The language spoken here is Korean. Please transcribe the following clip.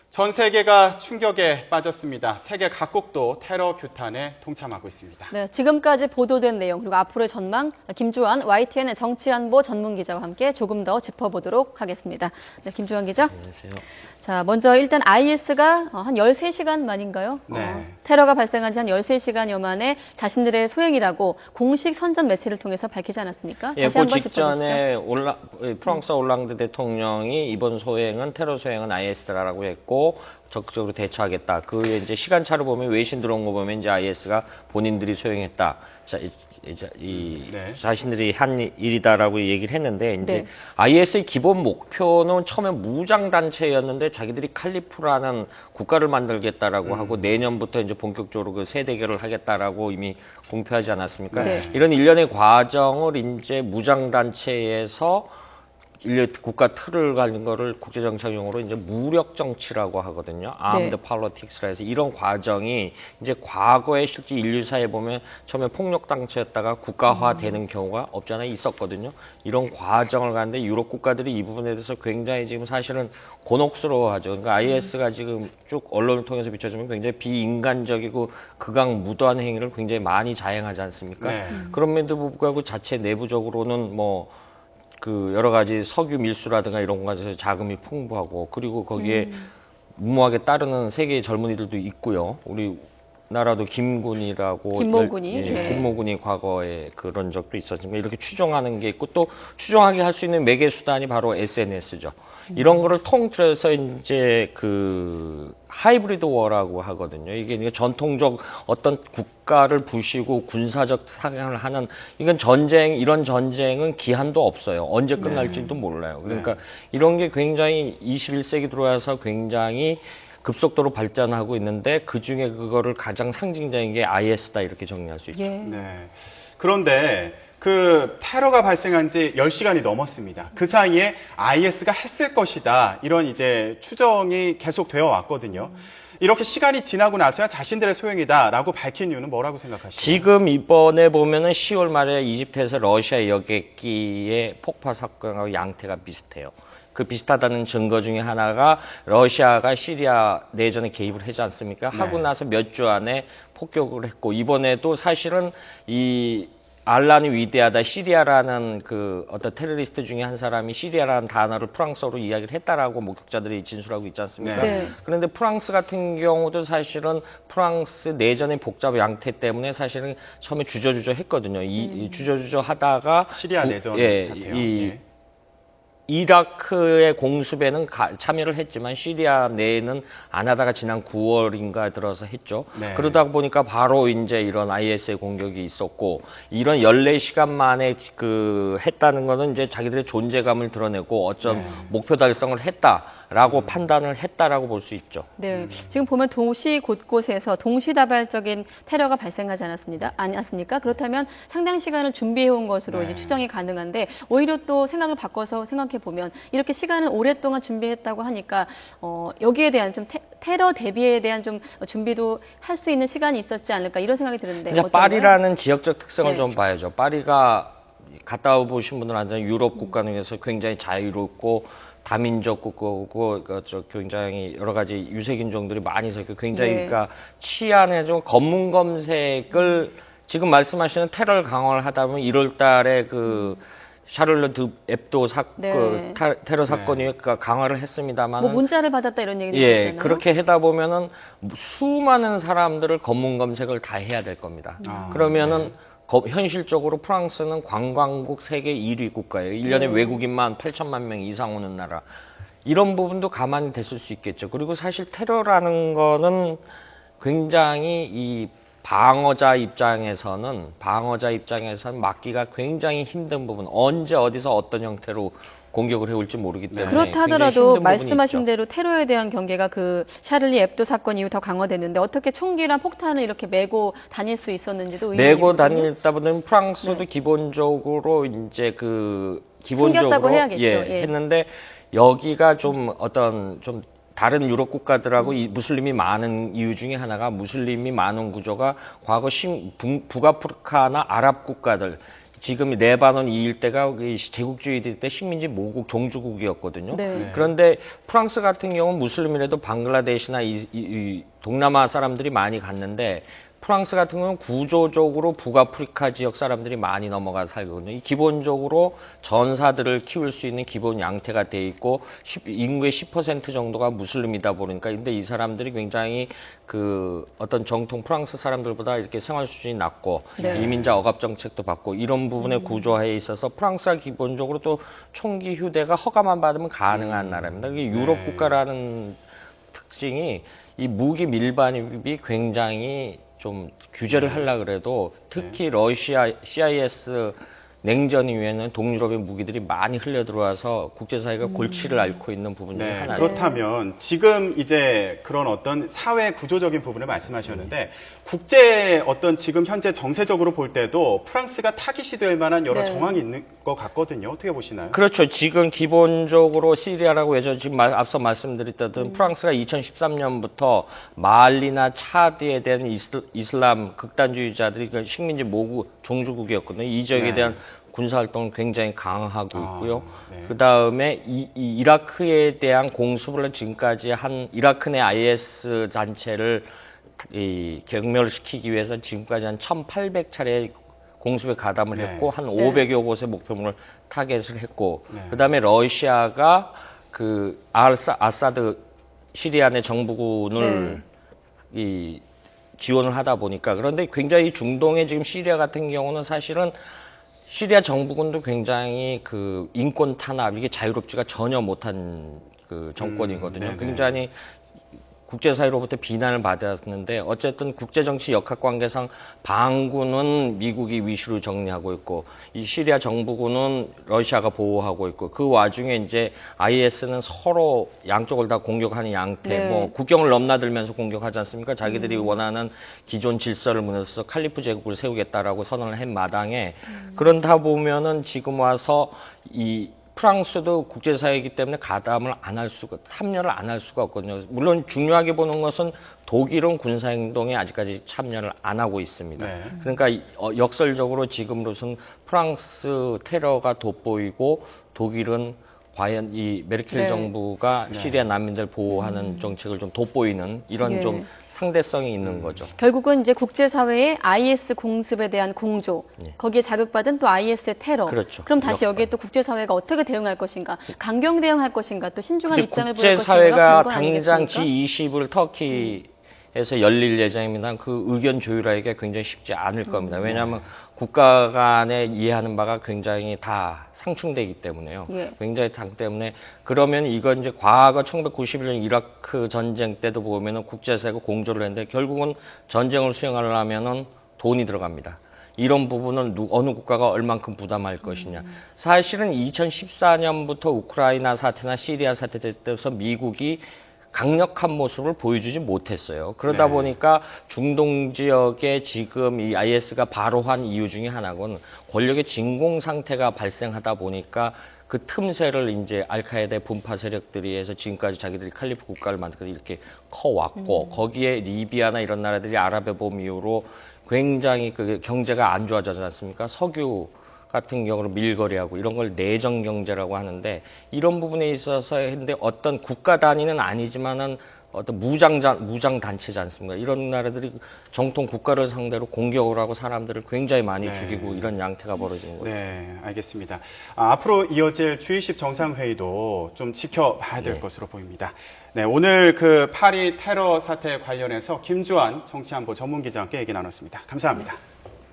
전 세계가 충격에 빠졌습니다. 세계 각국도 테러 규탄에 동참하고 있습니다. 네, 지금까지 보도된 내용 그리고 앞으로의 전망 김주환 YTN 정치안보 전문기자와 함께 조금 더 짚어보도록 하겠습니다. 네, 김주환 기자. 안녕하세요. 자, 먼저 일단 IS가 한 13시간 만인가요? 네. 테러가 발생한 지 한 13시간여 만에 자신들의 소행이라고 공식 선전 매체를 통해서 밝히지 않았습니까? 예, 다시 그 한번 직전에 짚어주시죠. 프랑스 올랑드 대통령이 이번 소행은 테러 소행은 IS라고 했고 적극적으로 대처하겠다. 그 이제 시간차로 보면 외신 들어온 거 보면 이제 IS가 본인들이 소행했다. 네. 자신들이 한 일이다라고 얘기를 했는데 이제 네. IS의 기본 목표는 처음에 무장 단체였는데 자기들이 칼리프라는 국가를 만들겠다라고 하고 내년부터 이제 본격적으로 그 세대결을 하겠다라고 이미 공표하지 않았습니까? 네. 이런 일련의 과정을 이제 무장 단체에서 국가 틀을 가는 거를 국제정책 용어로 이제 무력 정치라고 하거든요. Armed Politics라 해서 이런 과정이 이제 과거에 실제 인류사에 보면 처음에 폭력 단체였다가 국가화되는 경우가 없잖아요. 있었거든요. 이런 과정을 가는데 유럽 국가들이 이 부분에 대해서 굉장히 지금 사실은 곤혹스러워하죠. 그러니까 IS가 지금 쭉 언론을 통해서 비춰주면 굉장히 비인간적이고 극악무도한 행위를 굉장히 많이 자행하지 않습니까? 네. 그럼에도 불구하고 자체 내부적으로는 뭐 그 여러 가지 석유 밀수라든가 이런 것에서 자금이 풍부하고 그리고 거기에 무모하게 따르는 세계의 젊은이들도 있고요. 우리나라도 김군이라고 김모군이. 네. 김모군이 과거에 그런 적도 있었으니까 이렇게 추정하는 게 있고 또 추정하게 할 수 있는 매개 수단이 바로 SNS죠. 이런 거를 통틀어서 이제 그 하이브리드 워라고 하거든요. 이게 전통적 어떤 국가를 부시고 군사적 사냥을 하는 이건 이런 전쟁은 기한도 없어요. 언제 끝날지도 몰라요. 그러니까 이런 게 굉장히 21세기 들어와서 굉장히 급속도로 발전하고 있는데 그중에 그거를 가장 상징적인 게 IS다 이렇게 정리할 수 있죠. 예. 네. 그런데 그 테러가 발생한 지 10시간이 넘었습니다. 그 사이에 IS가 했을 것이다. 이런 이제 추정이 계속 되어 왔거든요. 이렇게 시간이 지나고 나서야 자신들의 소행이다라고 밝힌 이유는 뭐라고 생각하시나요? 지금 이번에 보면은 10월 말에 이집트에서 러시아 여객기의 폭파 사건하고 양태가 비슷해요. 그 비슷하다는 증거 중에 하나가 러시아가 시리아 내전에 개입을 하지 않습니까? 하고 나서 몇 주 안에 폭격을 했고 이번에도 사실은 이 알란이 위대하다 시리아라는 그 어떤 테러리스트 중에 한 사람이 시리아라는 단어를 프랑스어로 이야기를 했다라고 목격자들이 진술하고 있지 않습니까? 네. 그런데 프랑스 같은 경우도 사실은 프랑스 내전의 복잡 양태 때문에 사실은 처음에 주저주저 했거든요. 이 주저주저 하다가 시리아 내전 예, 사태요. 예. 이라크의 공습에는 참여를 했지만 시리아 내에는 안 하다가 지난 9월인가 들어서 했죠. 네. 그러다 보니까 바로 이제 이런 IS의 공격이 있었고 이런 14시간 만에 그 했다는 거는 이제 자기들의 존재감을 드러내고 어떤 목표 달성을 했다라고 판단을 했다라고 볼 수 있죠. 네, 지금 보면 도시 곳곳에서 동시다발적인 테러가 발생하지 않았습니까? 그렇다면 상당 시간을 준비해온 것으로 이제 추정이 가능한데 오히려 또 생각을 바꿔서 생각해 보면 이렇게 시간을 오랫동안 준비했다고 하니까 여기에 대한 좀 테러 대비에 대한 좀 준비도 할 수 있는 시간이 있었지 않을까 이런 생각이 드는데 이제 어떤가요? 파리라는 지역적 특성을 네. 좀 봐야죠. 파리가 갔다 보신 분들은 알잖아요. 유럽 국가 중에서 굉장히 자유롭고 다민족 국가고 굉장히 여러 가지 유색인종들이 많이 있었고 굉장히 네. 그러니까 치안에 좀 검문 검색을 지금 말씀하시는 테러를 강화를 하다 보면 1월 달에 그 샤를르 앱도 네. 테러 사건이 강화를 했습니다만 뭐 문자를 받았다 이런 얘기도 예, 있잖아요. 그렇게 하다 보면은 수많은 사람들을 검문 검색을 다 해야 될 겁니다. 그러면은 현실적으로 프랑스는 관광국 세계 1위 국가예요. 1년에 외국인만 8천만 명 이상 오는 나라. 이런 부분도 가만히 됐을 수 있겠죠. 그리고 사실 테러라는 거는 굉장히 이 방어자 입장에서는 막기가 굉장히 힘든 부분. 언제 어디서 어떤 형태로 공격을 해올지 모르기 때문에 그렇다 굉장히 하더라도 힘든 말씀하신 부분이 있죠. 대로 테러에 대한 경계가 그 샤를리 앱도 사건 이후 더 강화됐는데 어떻게 총기랑 폭탄을 이렇게 메고 다닐 수 있었는지도 메고 의문이거든요. 다니다 보면 프랑스도 기본적으로 이제 숨겼다고 해야겠죠. 예. 했는데 여기가 좀 어떤 좀 다른 유럽 국가들하고 이 무슬림이 많은 이유 중에 하나가 무슬림이 많은 구조가 과거 북아프리카나 아랍 국가들 지금 레바논 이 일대가 제국주의 때 식민지 모국 종주국이었거든요. 네. 그런데 프랑스 같은 경우는 무슬림이라도 방글라데시나 이 동남아 사람들이 많이 갔는데 프랑스 같은 경우는 구조적으로 북아프리카 지역 사람들이 많이 넘어가 살거든요. 이 기본적으로 전사들을 키울 수 있는 기본 양태가 돼 있고 인구의 10% 정도가 무슬림이다 보니까 근데 이 사람들이 굉장히 그 어떤 정통 프랑스 사람들보다 이렇게 생활 수준이 낮고 네. 이민자 억압 정책도 받고 이런 부분의 구조화에 있어서 프랑스가 기본적으로 또 총기 휴대가 허가만 받으면 가능한 나라입니다. 이게 유럽 국가라는 특징이 이 무기 밀반입이 굉장히 좀 규제를 하려고 그래도 특히 러시아 CIS 냉전 이후에는 동유럽의 무기들이 많이 흘려 들어와서 국제사회가 골치를 앓고 있는 부분 중에 하나죠. 그렇다면 지금 이제 그런 어떤 사회 구조적인 부분을 말씀하셨는데 국제 어떤 지금 현재 정세적으로 볼 때도 프랑스가 타깃이 될 만한 여러 네. 정황이 있는 것 같거든요. 어떻게 보시나요? 그렇죠. 지금 기본적으로 시리아라고 해서 지금 앞서 말씀드렸던 프랑스가 2013년부터 말리나 차드에 대한 이슬람 극단주의자들이 그 식민지 모국 종주국이었거든요. 이 지역에 네. 대한 군사활동을 굉장히 강화하고 있고요. 네. 그 다음에 이 이라크에 대한 공습을 지금까지 한 이라크 내 IS 단체를 경멸시키기 위해서 지금까지 한 1,800차례 공습에 가담을 네. 했고 한 네. 500여 곳의 목표물을 타겟을 했고 네. 그다음에 러시아가 그 아사드 시리아 내 정부군을 이 지원을 하다 보니까 그런데 굉장히 중동의 지금 시리아 같은 경우는 사실은 시리아 정부군도 굉장히 그 인권 탄압 이게 자유롭지가 전혀 못한 그 정권이거든요. 네네. 굉장히 국제사회로부터 비난을 받았는데 어쨌든 국제정치 역학관계상 반군은 미국이 위시로 정리하고 있고 이 시리아 정부군은 러시아가 보호하고 있고 그 와중에 이제 IS는 서로 양쪽을 다 공격하는 양태 네. 뭐 국경을 넘나들면서 공격하지 않습니까? 자기들이 원하는 기존 질서를 무너뜨려서 칼리프 제국을 세우겠다라고 선언을 한 마당에 그런다 보면은 지금 와서 이 프랑스도 국제사회이기 때문에 가담을 안 할 수가, 참여를 안 할 수가 없거든요. 물론 중요하게 보는 것은 독일은 군사행동에 아직까지 참여를 안 하고 있습니다. 네. 그러니까 역설적으로 지금으로선 프랑스 테러가 돋보이고 독일은 과연 이 메르켈 네. 정부가 시리아 난민들 보호하는 정책을 좀 돋보이는 이런 예. 좀 상대성이 있는 거죠. 결국은 이제 국제사회의 IS 공습에 대한 공조, 거기에 자극받은 또 IS의 테러. 그렇죠. 그럼 다시 역할. 여기에 또 국제사회가 어떻게 대응할 것인가, 강경 대응할 것인가, 또 신중한 근데 입장을 보일 것인가가 국제사회가 관건 당장 아니겠습니까? G20을 터키에서 열릴 예정입니다. 그 의견 조율하기가 굉장히 쉽지 않을 겁니다. 왜냐하면 국가 간에 이해하는 바가 굉장히 다 상충되기 때문에요. 예. 굉장히 당 때문에 그러면 이건 이제 과거 1991년 이라크 전쟁 때도 보면은 국제사회가 공조를 했는데 결국은 전쟁을 수행하려면은 돈이 들어갑니다. 이런 부분은 어느 국가가 얼만큼 부담할 것이냐. 사실은 2014년부터 우크라이나 사태나 시리아 사태 때에서 미국이 강력한 모습을 보여주지 못했어요. 그러다 네. 보니까 중동 지역에 지금 이 IS가 바로 한 이유 중에 하나는 권력의 진공 상태가 발생하다 보니까 그 틈새를 이제 알카에다의 분파 세력들이 해서 지금까지 자기들이 칼리프 국가를 만들고 이렇게 커왔고 거기에 리비아나 이런 나라들이 아랍의 봄 이후로 굉장히 그 경제가 안 좋아지지 않습니까? 석유 같은 경우로 밀거래하고 이런 걸 내정 경제라고 하는데 이런 부분에 있어서 했는데 어떤 국가 단위는 아니지만은 어떤 무장 단체지 않습니까? 이런 나라들이 정통 국가를 상대로 공격을 하고 사람들을 굉장히 많이 죽이고 이런 양태가 벌어지는 거죠. 네, 알겠습니다. 앞으로 이어질 G20 정상회의도 좀 지켜봐야 될 것으로 보입니다. 네, 오늘 그 파리 테러 사태 관련해서 김주환 정치안보 전문기자와 함께 얘기 나눴습니다. 감사합니다.